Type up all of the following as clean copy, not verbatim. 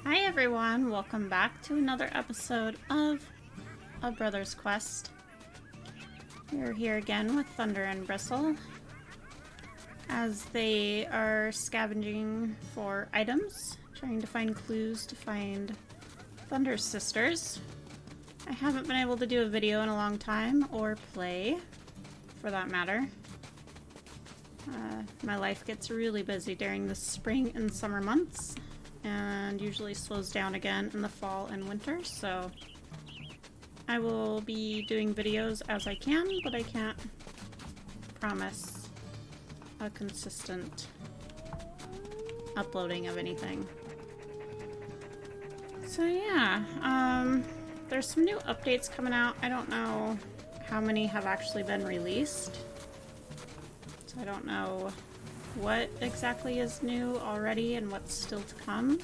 Hi everyone, welcome back to another episode of A Brother's Quest. We're here again with Thunder and Bristle as they are scavenging for items, trying to find clues to find Thunder's sisters. I haven't been able to do a video in a long time, or play, for that matter. My life gets really busy during the spring and summer months, and usually slows down again in the fall and winter, so I will be doing videos as I can, but I can't promise a consistent uploading of anything. So yeah, there's some new updates coming out. I don't know how many have actually been released, so I don't know what exactly is new already and what's still to come.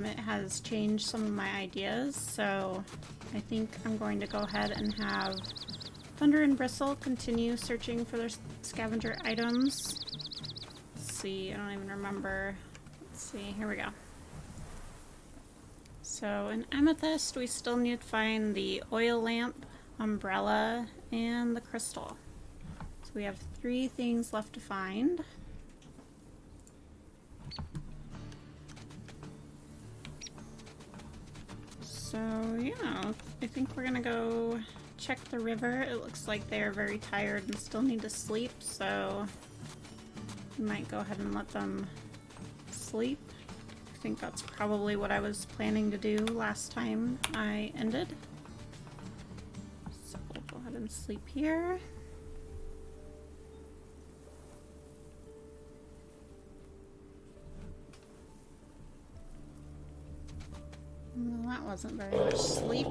It has changed some of my ideas, so I think I'm going to go ahead and have Thunder and Bristle continue searching for their scavenger items. Let's see, I don't even remember. Let's see, here we go. So in Amethyst, we still need to find the oil lamp, umbrella, and the crystal. So we have 3 things left to find. So yeah, I think we're gonna go check the river. It looks like they're very tired and still need to sleep, so we might go ahead and let them sleep. I think that's probably what I was planning to do last time I ended. So we'll go ahead and sleep here. Well, that wasn't very much sleep.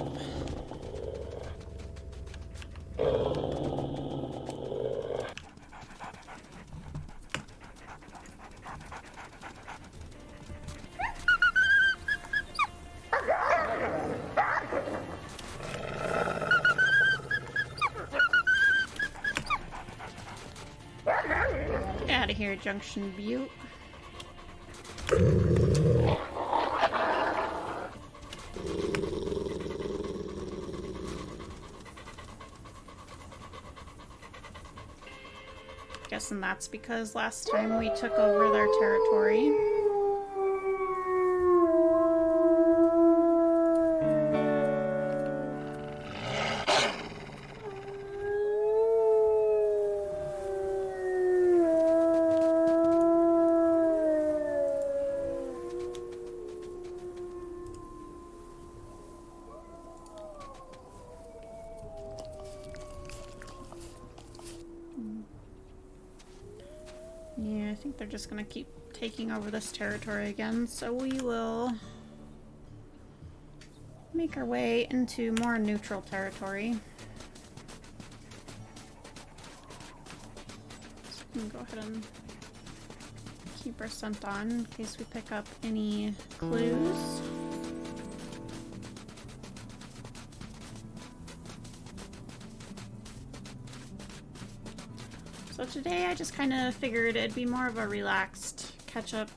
Get out of here, Junction Butte. Guessing that's because last time we took over their territory. Yeah, I think they're just gonna keep taking over this territory again, so we will make our way into more neutral territory. So we can go ahead and keep our scent on in case we pick up any clues. So today I just kind of figured it'd be more of a relaxed catch-up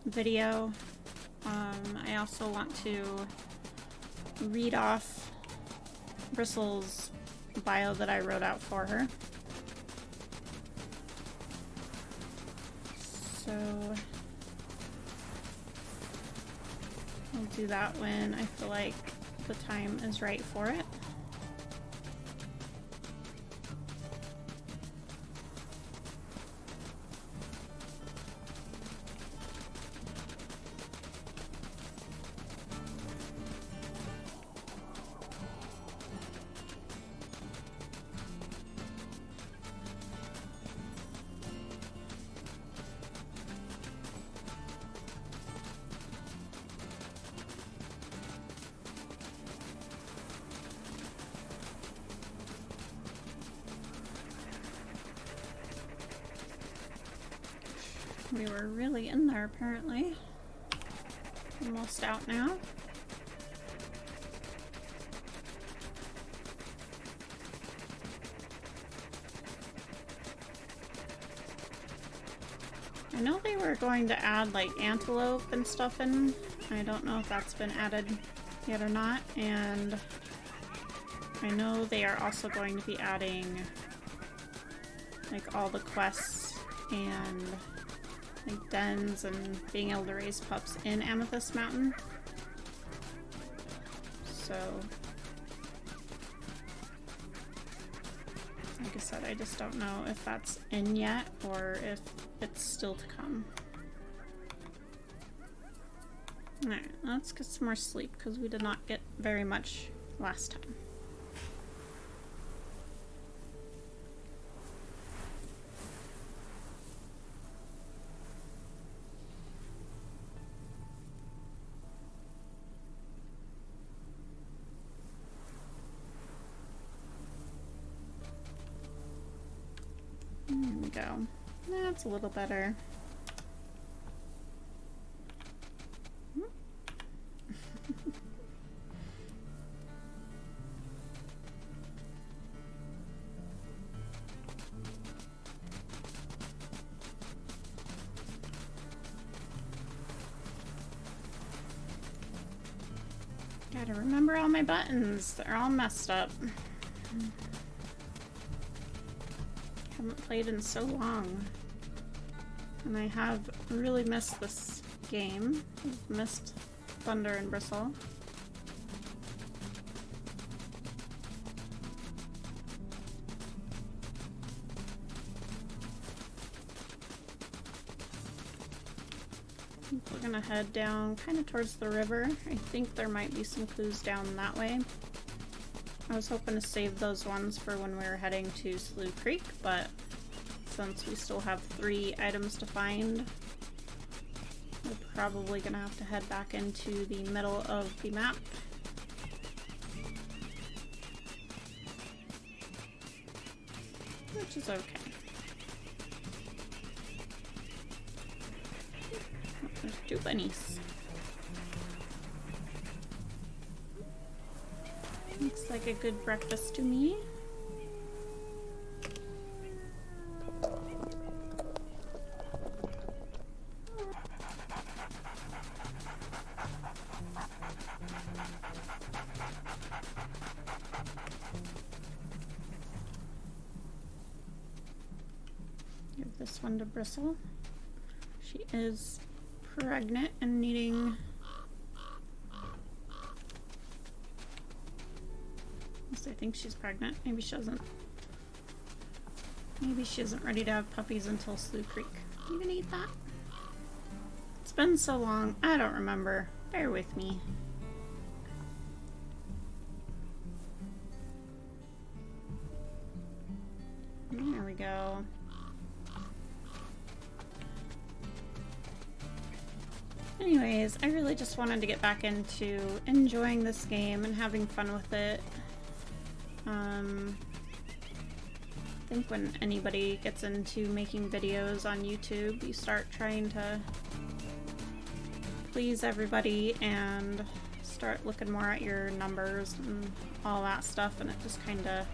video. I also want to read off Bristle's bio that I wrote out for her. So I'll do that when I feel like the time is right for it. We were really in there, apparently. Almost out now. I know they were going to add like antelope and stuff in. I don't know if that's been added yet or not. And I know they are also going to be adding like all the quests and like dens and being able to raise pups in Amethyst Mountain. So, like I said, I just don't know if that's in yet or if it's still to come. Alright, let's get some more sleep because we did not get very much last time. There we go. That's a little better. Gotta remember all my buttons. They're all messed up. Haven't played in so long. And I have really missed this game. I've missed Thunder and Bristle. We're gonna head down kind of towards the river. I think there might be some clues down that way. I was hoping to save those ones for when we were heading to Slough Creek, but since we still have 3 items to find, we're probably gonna have to head back into the middle of the map. Which is okay. There's 2 bunnies. Looks like a good breakfast to me. Give this one to Bristle. She is pregnant and needing... I think she's pregnant. Maybe she isn't. Maybe she isn't ready to have puppies until Slough Creek. You gonna eat that? It's been so long. I don't remember. Bear with me. There we go. Anyways, I really just wanted to get back into enjoying this game and having fun with it. I think when anybody gets into making videos on YouTube, you start trying to please everybody and start looking more at your numbers and all that stuff, and it just kinda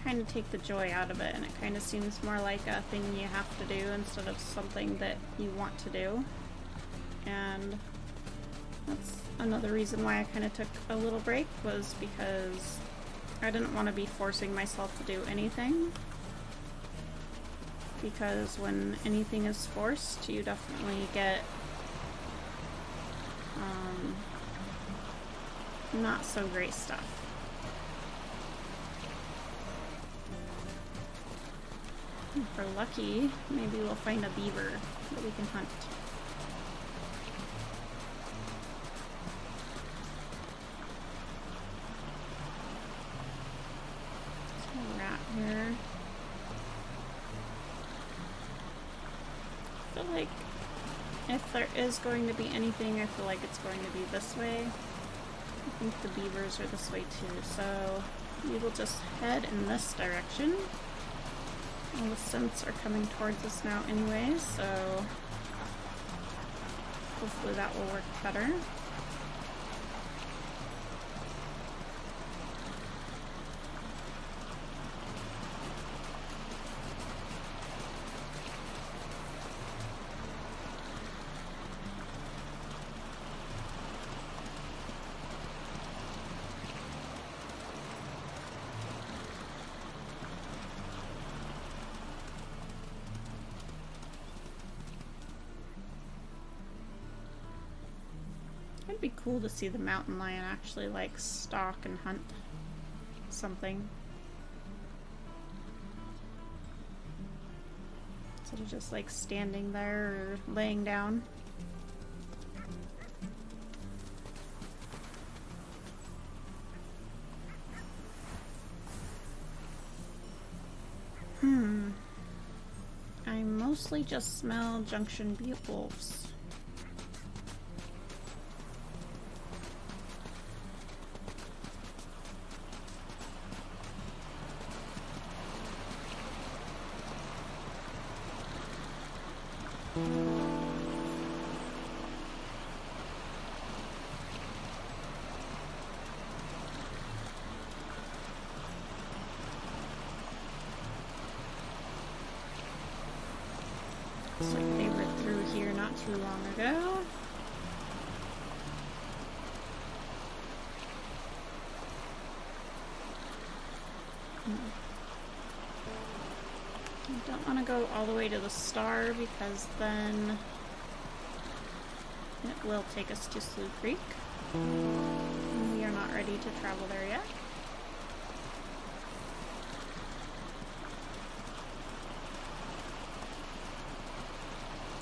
kind of take the joy out of it, and it kind of seems more like a thing you have to do instead of something that you want to do. And that's another reason why I kind of took a little break, was because I didn't want to be forcing myself to do anything. Because when anything is forced, you definitely get not so great stuff. If we're lucky, maybe we'll find a beaver that we can hunt. There's a rat here. I feel like if there is going to be anything, I feel like it's going to be this way. I think the beavers are this way too, so we will just head in this direction. All the scents are coming towards us now anyways, so hopefully that will work better. be cool to see the mountain lion actually like stalk and hunt something. Instead of just like standing there or laying down. I mostly just smell Junction Butte wolves. Looks like they were through here not too long ago. I don't want to go all the way to the star because then it will take us to Slough Creek. And we are not ready to travel there yet.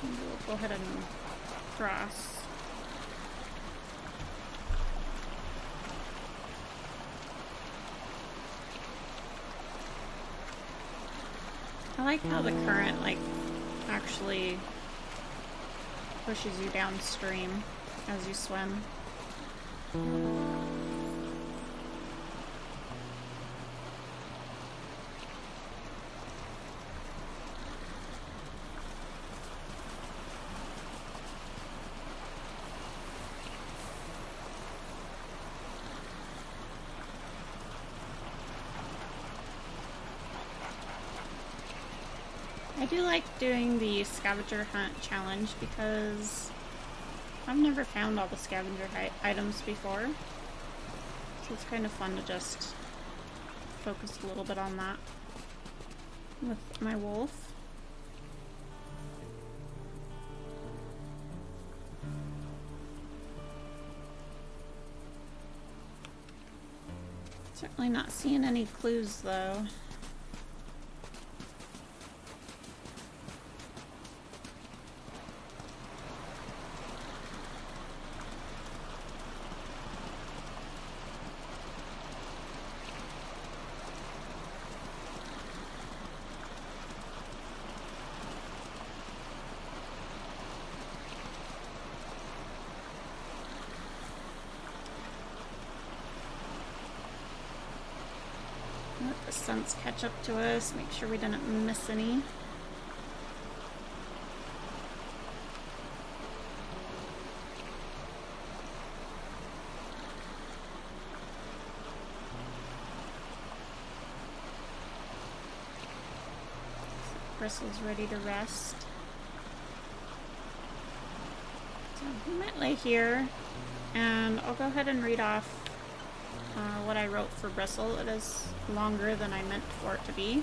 And we'll go ahead and cross. I like how the current, like, actually pushes you downstream as you swim. I do like doing the scavenger hunt challenge because I've never found all the scavenger items before. So it's kind of fun to just focus a little bit on that with my wolf. Certainly not seeing any clues though. Let the scents catch up to us, make sure we didn't miss any. Bristle's ready to rest. So we might lay here, and I'll go ahead and read off what I wrote for Bristle. It is longer than I meant for it to be.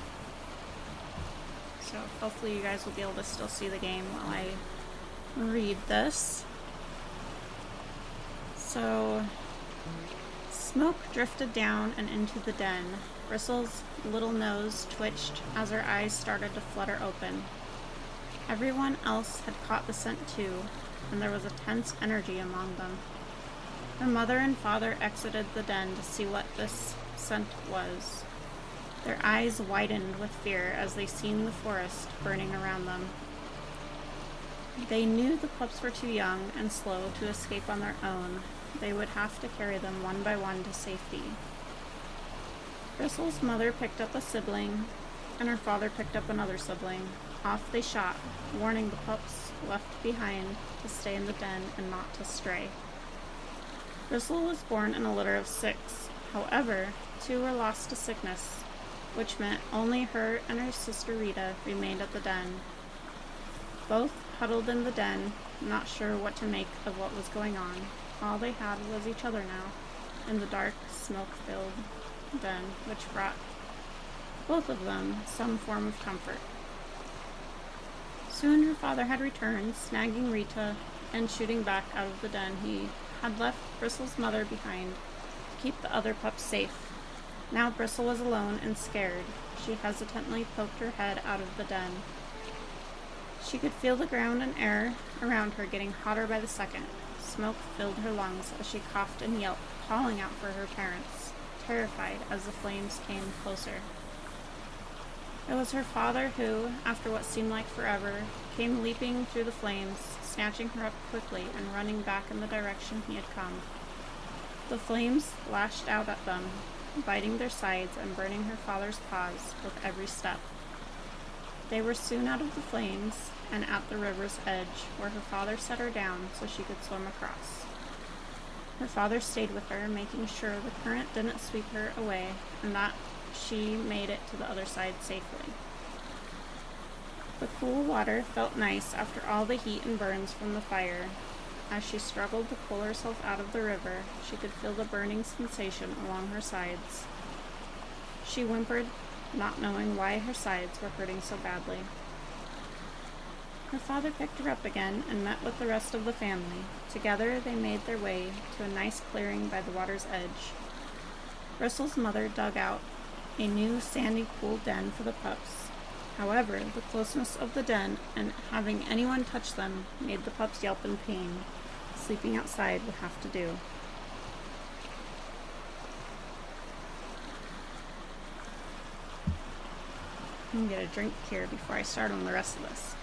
So hopefully you guys will be able to still see the game while I read this. So, smoke drifted down and into the den. Bristle's little nose twitched as her eyes started to flutter open. Everyone else had caught the scent too, and there was a tense energy among them. Her mother and father exited the den to see what this scent was. Their eyes widened with fear as they seen the forest burning around them. They knew the pups were too young and slow to escape on their own. They would have to carry them one by one to safety. Bristle's mother picked up a sibling, and her father picked up another sibling. Off they shot, warning the pups left behind to stay in the den and not to stray. Bristle was born in a litter of 6. However, 2 were lost to sickness, which meant only her and her sister Rita remained at the den. Both huddled in the den, not sure what to make of what was going on. All they had was each other now, in the dark, smoke-filled den, which brought both of them some form of comfort. Soon her father had returned, snagging Rita and shooting back out of the den. He had left Bristle's mother behind to keep the other pups safe. Now Bristle was alone and scared. She hesitantly poked her head out of the den. She could feel the ground and air around her getting hotter by the second. Smoke filled her lungs as she coughed and yelped, calling out for her parents, terrified as the flames came closer. It was her father who, after what seemed like forever, came leaping through the flames, snatching her up quickly and running back in the direction he had come. The flames lashed out at them, biting their sides and burning her father's paws with every step. They were soon out of the flames and at the river's edge, where her father set her down so she could swim across. Her father stayed with her, making sure the current didn't sweep her away and that she made it to the other side safely. The cool water felt nice after all the heat and burns from the fire. As she struggled to pull herself out of the river, she could feel the burning sensation along her sides. She whimpered, not knowing why her sides were hurting so badly. Her father picked her up again and met with the rest of the family. Together they made their way to a nice clearing by the water's edge. Bristle's mother dug out a new sandy cool den for the pups. However, the closeness of the den and having anyone touch them made the pups yelp in pain. Sleeping outside would have to do. I'm gonna get a drink here before I start on the rest of this.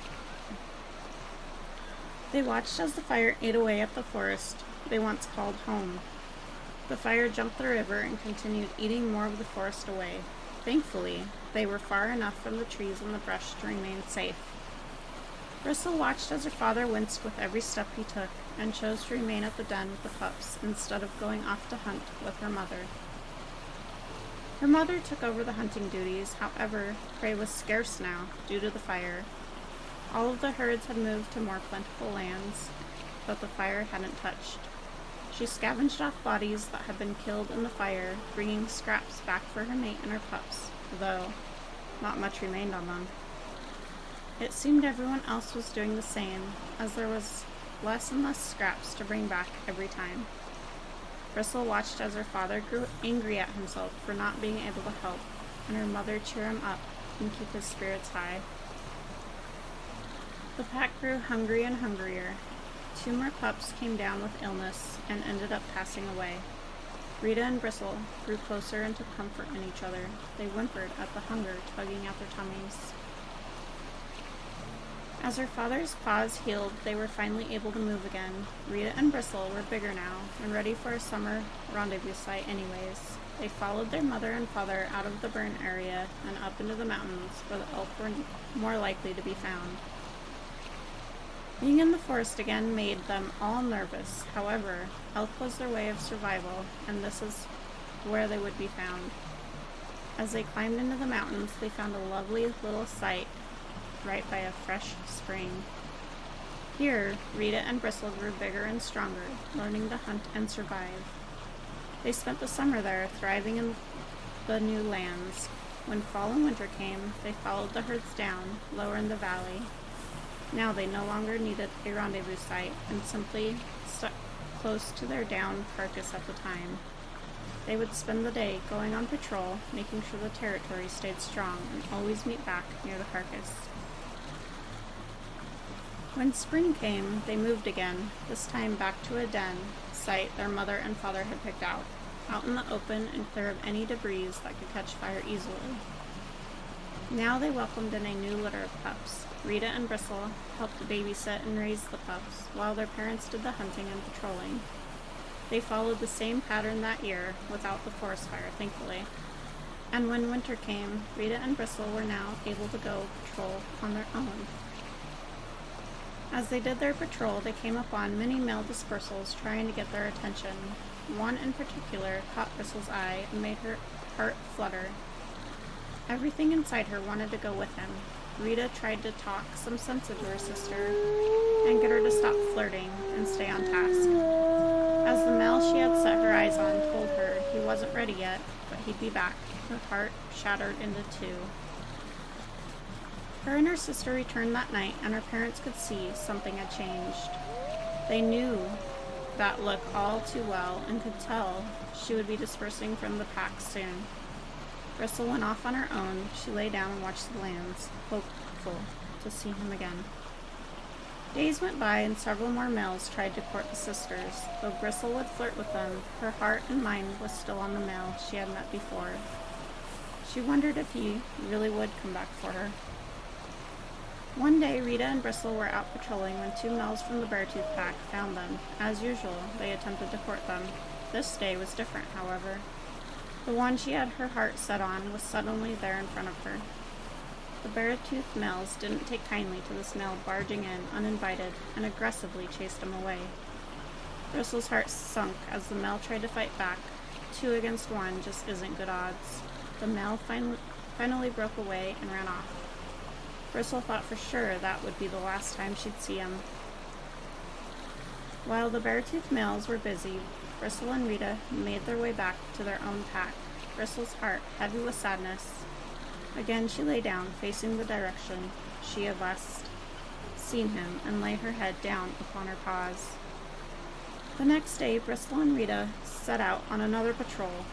They watched as the fire ate away at the forest they once called home. The fire jumped the river and continued eating more of the forest away. Thankfully, they were far enough from the trees and the brush to remain safe. Bristle watched as her father winced with every step he took and chose to remain at the den with the pups instead of going off to hunt with her mother. Her mother took over the hunting duties, however, prey was scarce now due to the fire. All of the herds had moved to more plentiful lands, but the fire hadn't touched. She scavenged off bodies that had been killed in the fire, bringing scraps back for her mate and her pups, though not much remained on them. It seemed everyone else was doing the same, as there was less and less scraps to bring back every time. Bristle watched as her father grew angry at himself for not being able to help, and her mother cheer him up and keep his spirits high. The pack grew hungry and hungrier. 2 more pups came down with illness and ended up passing away. Rita and Bristle grew closer and took comfort in each other. They whimpered at the hunger tugging at their tummies. As her father's paws healed, they were finally able to move again. Rita and Bristle were bigger now and ready for a summer rendezvous site anyways. They followed their mother and father out of the burn area and up into the mountains where the elk were more likely to be found. Being in the forest again made them all nervous. However, elk was their way of survival, and this is where they would be found. As they climbed into the mountains, they found a lovely little site right by a fresh spring. Here, Rita and Bristle grew bigger and stronger, learning to hunt and survive. They spent the summer there, thriving in the new lands. When fall and winter came, they followed the herds down, lower in the valley. Now they no longer needed a rendezvous site and simply stuck close to their downed carcass at the time. They would spend the day going on patrol, making sure the territory stayed strong, and always meet back near the carcass. When spring came, they moved again, this time back to a den site their mother and father had picked out in the open and clear of any debris that could catch fire easily. Now they welcomed in a new litter of pups. Rita and Bristle helped babysit and raise the pups, while their parents did the hunting and patrolling. They followed the same pattern that year, without the forest fire, thankfully. And when winter came, Rita and Bristle were now able to go patrol on their own. As they did their patrol, they came upon many male dispersals trying to get their attention. One in particular caught Bristle's eye and made her heart flutter. Everything inside her wanted to go with him. Rita tried to talk some sense into her sister and get her to stop flirting and stay on task. As the male she had set her eyes on told her he wasn't ready yet, but he'd be back, her heart shattered into 2. Her and her sister returned that night, and her parents could see something had changed. They knew that look all too well and could tell she would be dispersing from the pack soon. Bristle went off on her own. She lay down and watched the lands, hopeful to see him again. Days went by and several more males tried to court the sisters. Though Bristle would flirt with them, her heart and mind was still on the male she had met before. She wondered if he really would come back for her. One day, Rita and Bristle were out patrolling when two males from the Beartooth pack found them. As usual, they attempted to court them. This day was different, however. The one she had her heart set on was suddenly there in front of her. The Beartooth males didn't take kindly to this male barging in uninvited and aggressively chased him away. Bristle's heart sunk as the male tried to fight back. 2 against 1 just isn't good odds. The male finally broke away and ran off. Bristle thought for sure that would be the last time she'd see him. While the Beartooth males were busy, Bristle and Rita made their way back to their own pack, Bristle's heart heavy with sadness. Again she lay down, facing the direction she had last seen him, and lay her head down upon her paws. The next day, Bristle and Rita set out on another patrol.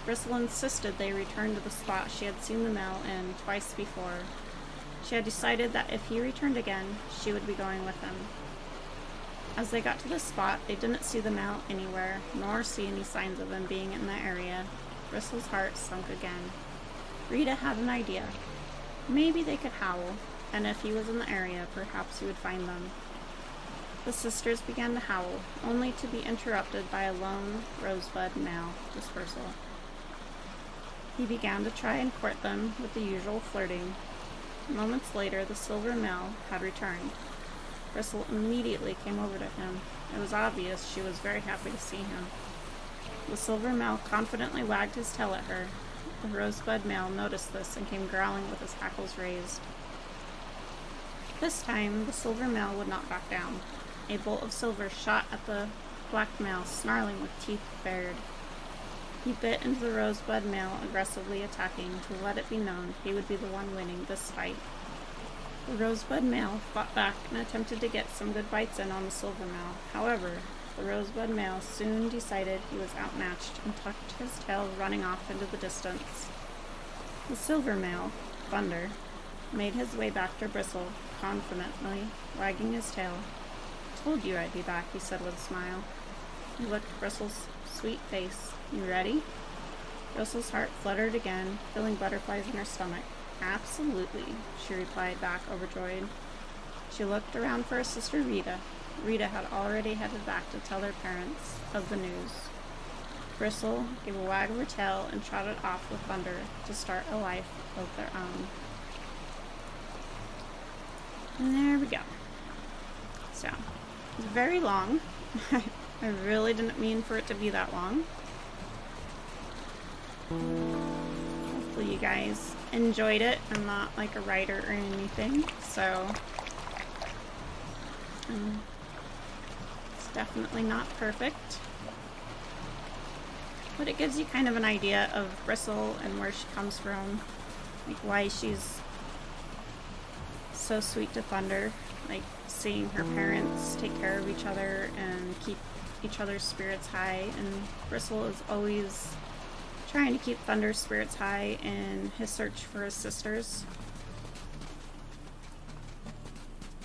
Bristle insisted they return to the spot she had seen the male in twice before. She had decided that if he returned again, she would be going with him. As they got to the spot, they didn't see the male anywhere, nor see any signs of him being in the area. Bristle's heart sunk again. Rita had an idea. Maybe they could howl, and if he was in the area, perhaps he would find them. The sisters began to howl, only to be interrupted by a lone rosebud male dispersal. He began to try and court them with the usual flirting. Moments later, the silver male had returned. Bristle immediately came over to him. It was obvious she was very happy to see him. The silver male confidently wagged his tail at her. The rosebud male noticed this and came growling with his hackles raised. This time, the silver male would not back down. A bolt of silver shot at the black male, snarling with teeth bared. He bit into the rosebud male, aggressively attacking to let it be known he would be the one winning this fight. The rosebud male fought back and attempted to get some good bites in on the silver male. However, the rosebud male soon decided he was outmatched and tucked his tail, running off into the distance. The silver male, Thunder, made his way back to Bristle, confidently wagging his tail. "Told you I'd be back," he said with a smile. He looked at Bristle's sweet face. "You ready?" Bristle's heart fluttered again, feeling butterflies in her stomach. "Absolutely," she replied back, overjoyed. She looked around for her sister Rita. Rita had already headed back to tell their parents of the news. Bristle gave a wag of her tail and trotted off with Thunder to start a life of their own. And there we go. So, it's very long. I really didn't mean for it to be that long. Hopefully you guys enjoyed it. I'm not like a writer or anything, so it's definitely not perfect. But it gives you kind of an idea of Bristle and where she comes from, like why she's so sweet to Thunder, like seeing her parents take care of each other and keep each other's spirits high, and Bristle is always trying to keep Thunder's spirits high in his search for his sisters.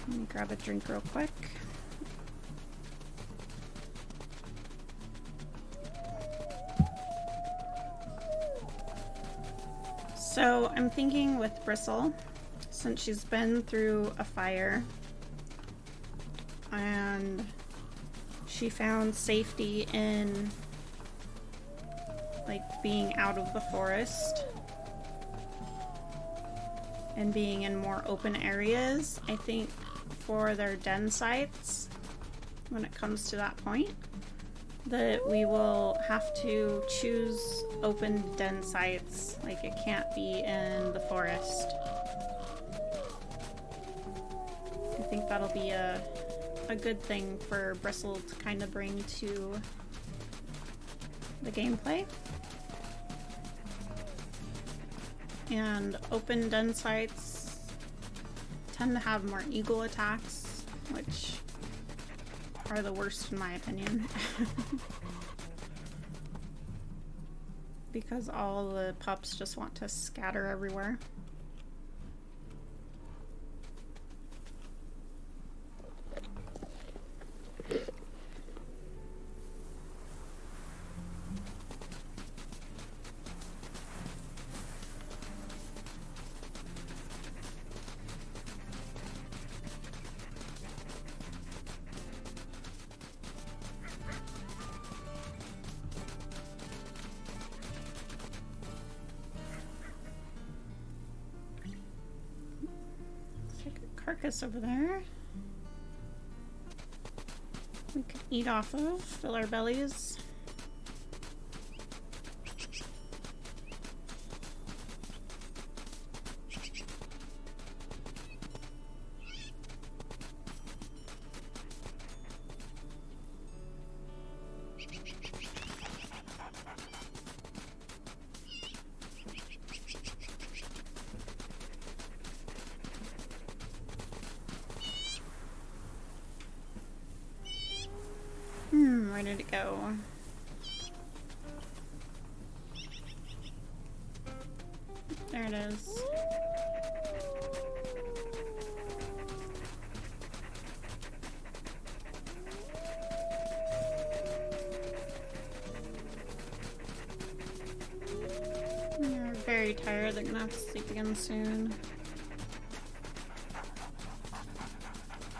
Let me grab a drink real quick. So I'm thinking with Bristle, since she's been through a fire and she found safety in like being out of the forest and being in more open areas, I think for their den sites, when it comes to that point, that we will have to choose open den sites. Like it can't be in the forest. I think that'll be a good thing for Bristle to kind of bring to the gameplay. And open den sites tend to have more eagle attacks, which are the worst in my opinion. Because all the pups just want to scatter everywhere. Carcass over there. We could eat off of, fill our bellies. Where did it go? There it is. They're very tired. They're gonna have to sleep again soon.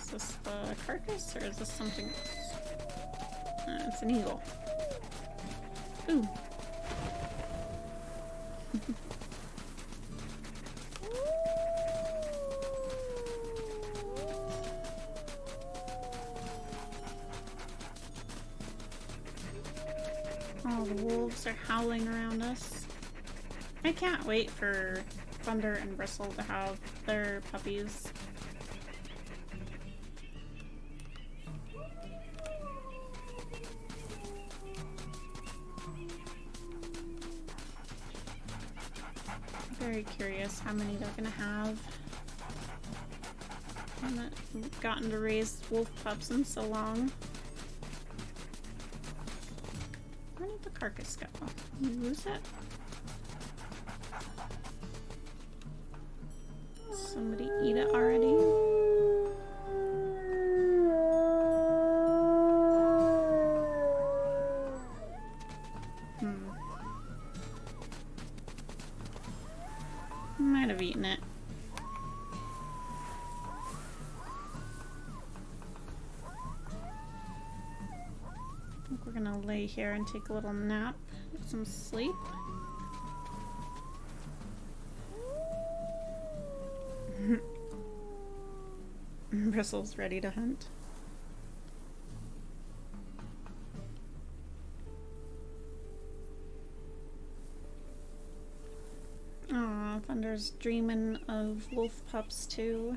Is this the carcass or is this something else? It's an eagle. Ooh. Oh, the wolves are howling around us. I can't wait for Thunder and Bristle to have their puppies. Very curious how many they're gonna have. I haven't gotten to raise wolf pups in so long. Where did the carcass go? Did you lose it? Somebody eat it already? Might have eaten it. I think we're gonna lay here and take a little nap, get some sleep. Bristle's ready to hunt. Aw, Thunder's dreaming of wolf pups too.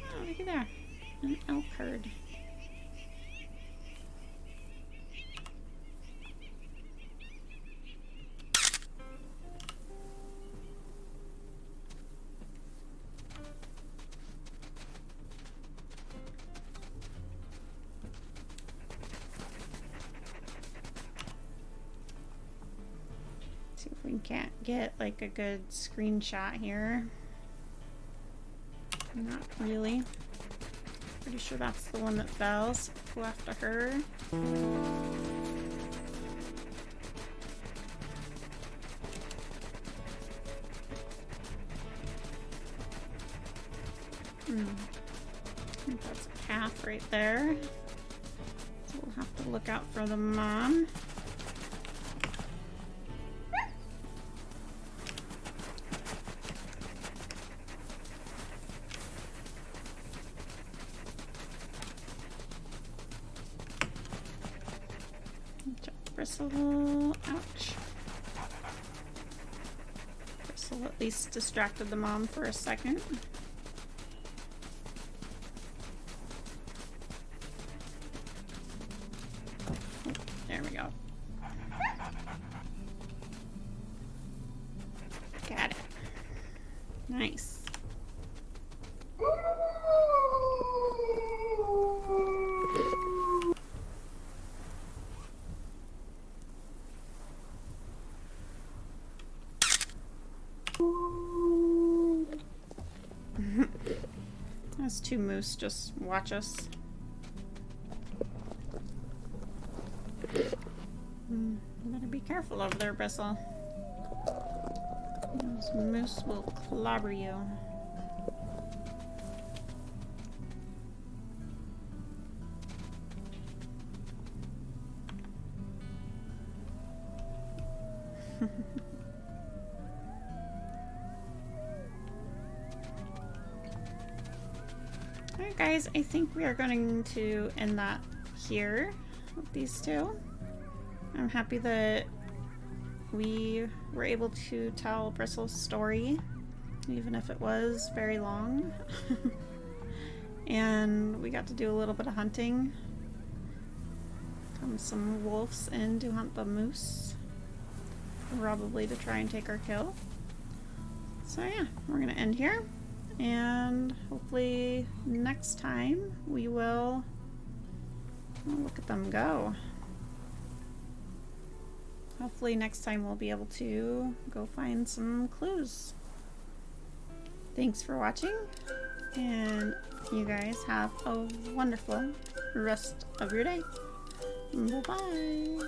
Oh, look at there. An elk herd. See if we can't get like a good screenshot here. Not really. Pretty sure that's the one that fell, so go after her. I think that's a calf right there. So we'll have to look out for the mom. Bristle, ouch. Bristle at least distracted the mom for a second. There we go. Those two moose just watch us. You better be careful over there, Bristle. Those moose will clobber you. Alright guys, I think we are going to end that here with these two. I'm happy that we were able to tell Bristle's story, even if it was very long. And we got to do a little bit of hunting. Come some wolves in to hunt the moose. Probably to try and take our kill. So yeah, we're gonna end here. And hopefully next time we will... Oh, look at them go. Hopefully next time we'll be able to go find some clues. Thanks for watching, and you guys have a wonderful rest of your day. Bye-bye.